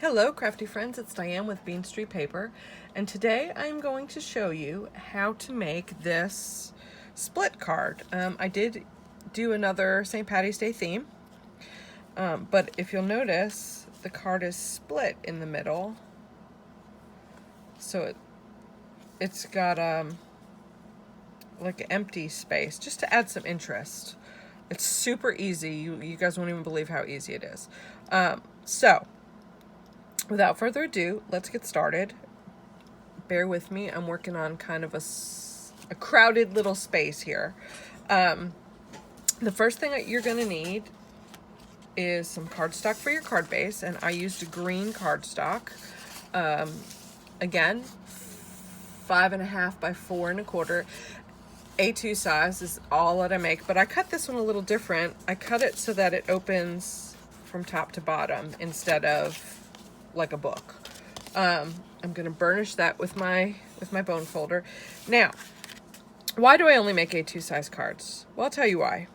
Hello crafty friends, it's Diann with Bean Street Paper, and today I'm going to show you how to make this split card. I did do another St. Patty's Day theme, but if you'll notice, the card is split in the middle, so it's got like an empty space, just to add some interest. It's super easy. You guys won't even believe how easy it is. So without further ado, let's get started. Bear with me. I'm working on kind of a crowded little space here. The first thing that you're going to need is some cardstock for your card base, and I used a green cardstock. Again, 5.5 by 4 1/4. A2 size is all that I make, but I cut this one a little different. I cut it so that it opens from top to bottom instead of like a book. I'm gonna burnish that with my bone folder. Now, why do I only make A2 size cards? Well, I'll tell you why.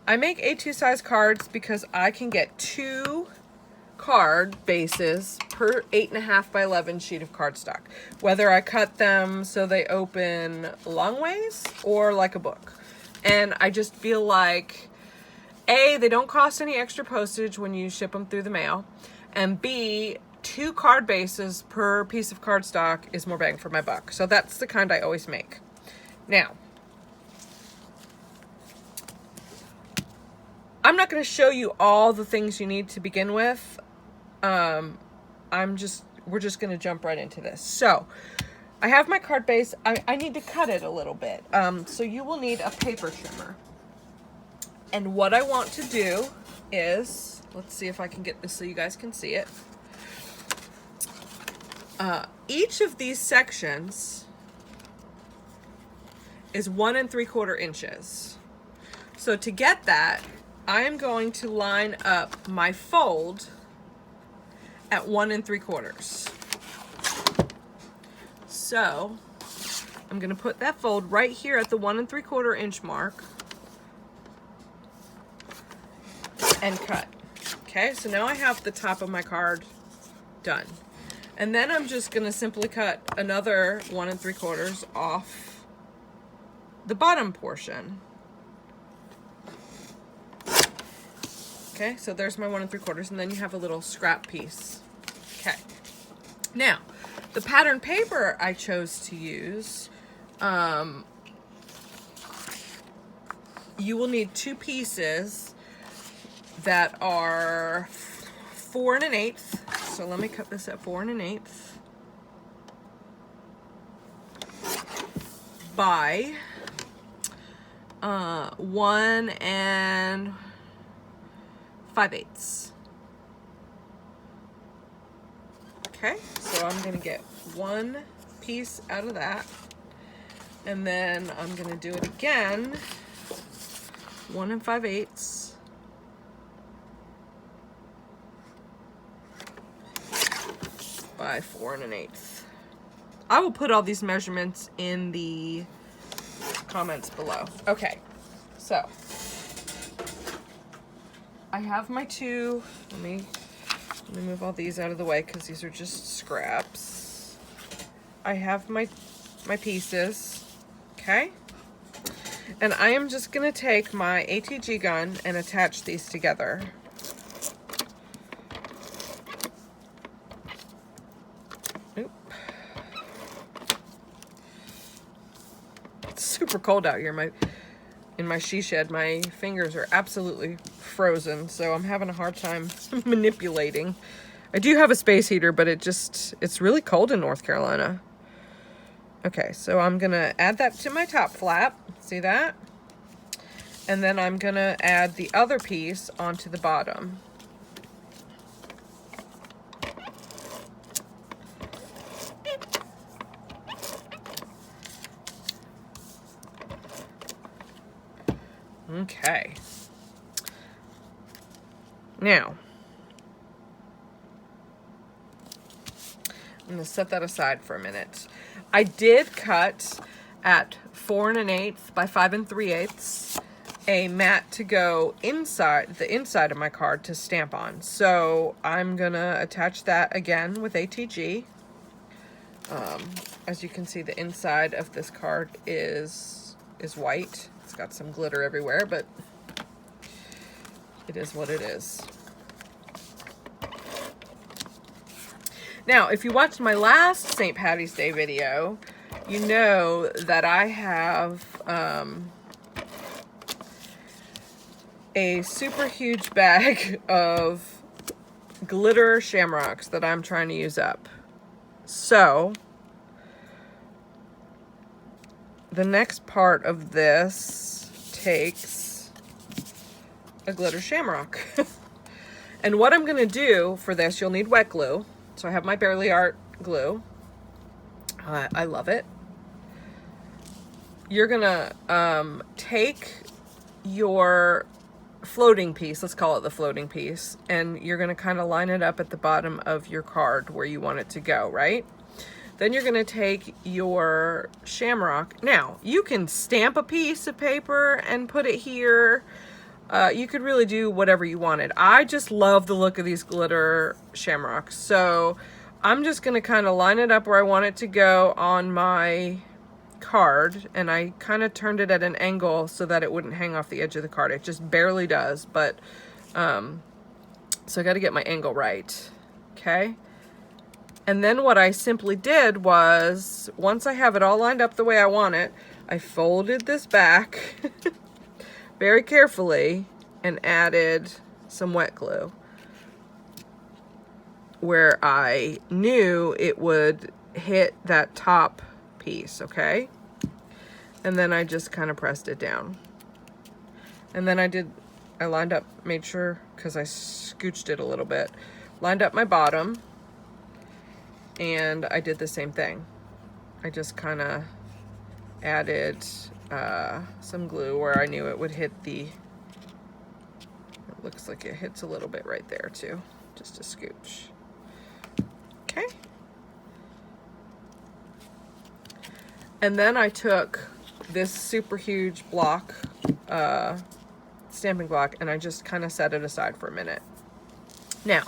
I make A2 size cards because I can get 2 card bases per 8.5 by 11 sheet of cardstock, whether I cut them so they open long ways or like a book. And I just feel like A, they don't cost any extra postage when you ship them through the mail, and B, 2 card bases per piece of cardstock is more bang for my buck. So that's the kind I always make. Now, I'm not going to show you all the things you need to begin with. We're just going to jump right into this. So I have my card base. I need to cut it a little bit. So you will need a paper trimmer. And what I want to do is, let's see if I can get this so you guys can see it. Each of these sections is 1 3/4 inches. So to get that, I am going to line up my fold at 1 3/4. So I'm going to put that fold right here at the 1 3/4 inch mark and cut. Okay, so now I have the top of my card done. And then I'm just going to simply cut another 1 3/4 off the bottom portion. Okay, so there's my 1 3/4, and then you have a little scrap piece. Okay. Now, the pattern paper I chose to use, you will need 2 pieces that are 4 1/8. So let me cut this at 4 1/8 by 1 5/8. Okay, so I'm gonna get 1 piece out of that, and then I'm gonna do it again, 1 5/8 by 4 1/8. I will put all these measurements in the comments below. Okay, so I have my 2. Let me move all these out of the way because these are just scraps. I have my pieces, okay? And I am just gonna take my ATG gun and attach these together. Oop. It's super cold out here. In my she shed, my fingers are absolutely frozen, so I'm having a hard time manipulating. I do have a space heater, but it's really cold in North Carolina. Okay, so I'm gonna add that to my top flap. See that? And then I'm gonna add the other piece onto the bottom. Okay. Now, I'm going to set that aside for a minute. I did cut at 4 1/8 by 5 3/8. a mat to go inside, the inside of my card to stamp on. So I'm gonna attach that again with ATG. As you can see, the inside of this card is white. It's got some glitter everywhere, but it is what it is. Now, if you watched my last St. Patty's Day video, you know that I have a super huge bag of glitter shamrocks that I'm trying to use up. So, the next part of this takes a glitter shamrock. And what I'm going to do for this, you'll need wet glue. So I have my Barely Art glue. I love it. You're going to take your floating piece, let's call it the floating piece, and you're going to kind of line it up at the bottom of your card where you want it to go, right? Then you're going to take your shamrock. Now, you can stamp a piece of paper and put it here. You could really do whatever you wanted. I just love the look of these glitter shamrocks. So I'm just going to kind of line it up where I want it to go on my card. And I kind of turned it at an angle so that it wouldn't hang off the edge of the card. It just barely does. But so I got to get my angle right. Okay. And then what I simply did was, once I have it all lined up the way I want it, I folded this back very carefully and added some wet glue where I knew it would hit that top piece, okay? And then I just kind of pressed it down. And then I lined up, made sure, because I scooched it a little bit, lined up my bottom, and I did the same thing. I just kind of added some glue where I knew it would hit the, it looks like it hits a little bit right there too, just a scooch. Okay. And then I took this super huge block, stamping block, and I just kind of set it aside for a minute. Now,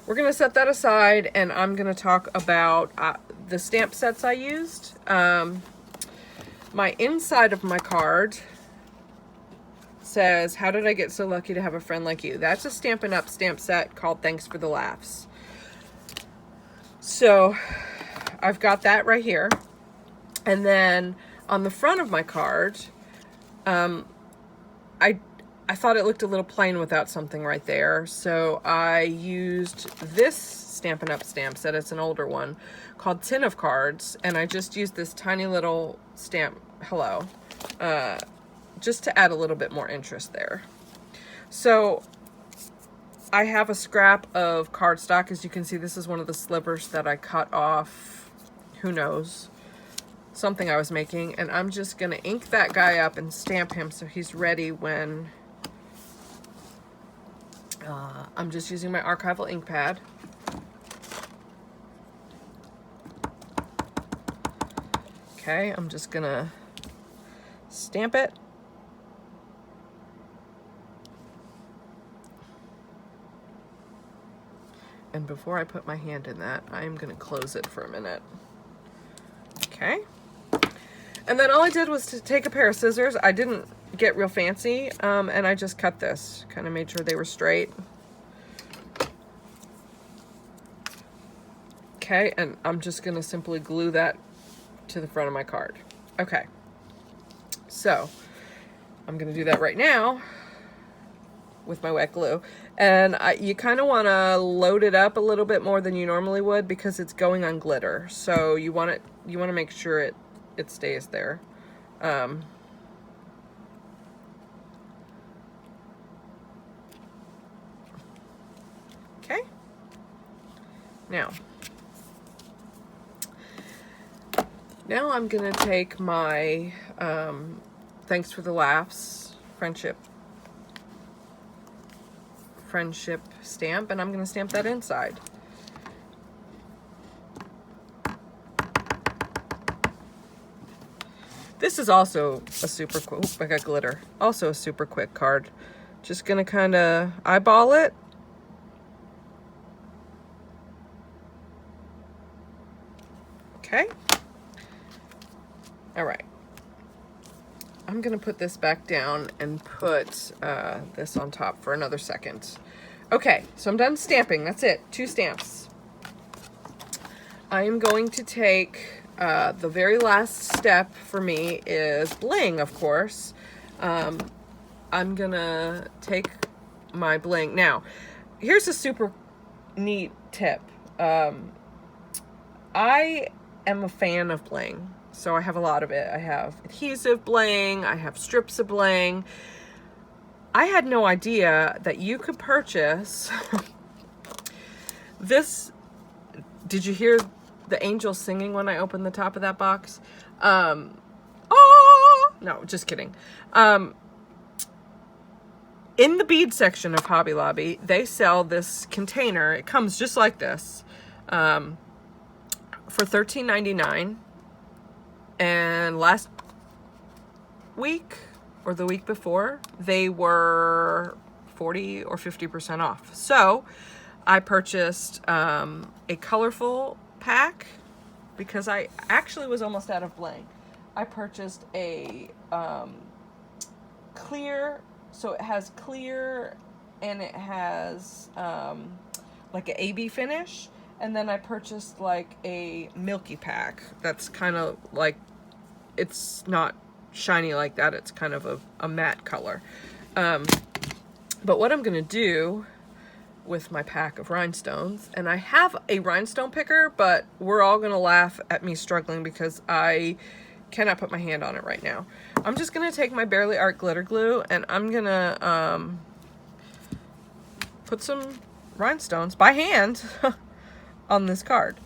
we're going to set that aside, and I'm going to talk about the stamp sets I used. My inside of my card says, "How did I get so lucky to have a friend like you?" That's a Stampin' Up! Stamp set called Thanks for the Laughs. So I've got that right here. And then on the front of my card, I thought it looked a little plain without something right there. So I used this Stampin' Up! Stamp set. It's an older one called Tin of Cards. And I just used this tiny little stamp, hello, just to add a little bit more interest there. So I have a scrap of cardstock. As you can see, this is one of the slivers that I cut off, who knows, something I was making. And I'm just going to ink that guy up and stamp him so he's ready when I'm just using my archival ink pad. Okay, I'm just going to stamp it. And before I put my hand in that, I'm going to close it for a minute. Okay. And then all I did was to take a pair of scissors. I didn't get real fancy, and I just cut this. Kind of made sure they were straight. Okay, and I'm just going to simply glue that to the front of my card. Okay. So, I'm going to do that right now with my wet glue. And you kind of want to load it up a little bit more than you normally would because it's going on glitter. So you want to make sure it stays there. Okay. Now I'm going to take my Thanks for the Laughs friendship stamp, and I'm going to stamp that inside. This is also a super quick, I got glitter. Also a super quick card. Just gonna kind of eyeball it. Okay. All right. I'm gonna put this back down and put this on top for another second. Okay, so I'm done stamping. That's it, 2 stamps. I am going to take, the very last step for me is bling, of course. I'm gonna take my bling. Now, here's a super neat tip. I am a fan of bling, so I have a lot of it. I have adhesive bling, I have strips of bling. I had no idea that you could purchase this. Did you hear the angel singing when I opened the top of that box? Oh, no, just kidding. In the bead section of Hobby Lobby, they sell this container. It comes just like this, for $13.99. And last week or the week before, they were 40 or 50% off. So I purchased a colorful pack because I actually was almost out of bling. I purchased a clear, so it has clear and it has like an AB finish. And then I purchased like a milky pack that's kind of like, it's not shiny like that, it's kind of a matte color. But what I'm gonna do with my pack of rhinestones, and I have a rhinestone picker, but we're all gonna laugh at me struggling because I cannot put my hand on it right now. I'm just gonna take my Barely Art glitter glue and I'm gonna put some rhinestones by hand on this card.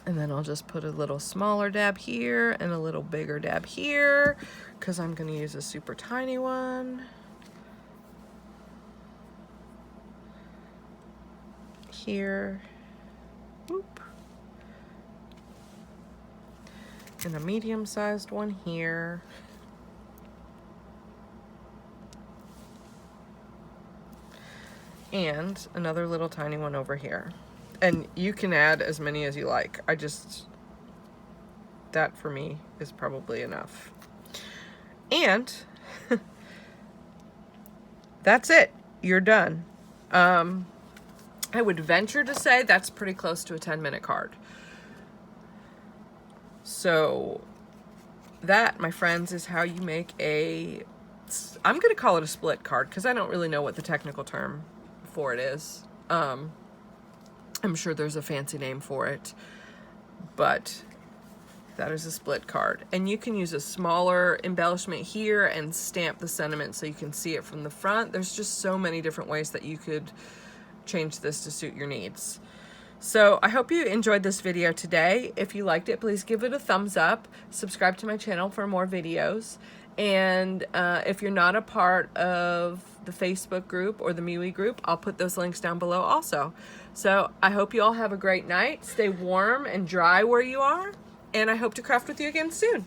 And then I'll just put a little smaller dab here and a little bigger dab here because I'm going to use a super tiny one. Here. Whoop. And a medium-sized one here. And another little tiny one over here. And you can add as many as you like. That for me is probably enough. And that's it. You're done. I would venture to say that's pretty close to a 10-minute card. So that, my friends, is how you make I'm going to call it a split card because I don't really know what the technical term for it is. I'm sure there's a fancy name for it, but that is a split card. And you can use a smaller embellishment here and stamp the sentiment so you can see it from the front. There's just so many different ways that you could change this to suit your needs. So I hope you enjoyed this video today. If you liked it, please give it a thumbs up. Subscribe to my channel for more videos. And if you're not a part of the Facebook group or the MeWe group, I'll put those links down below also. So I hope you all have a great night. Stay warm and dry where you are. And I hope to craft with you again soon.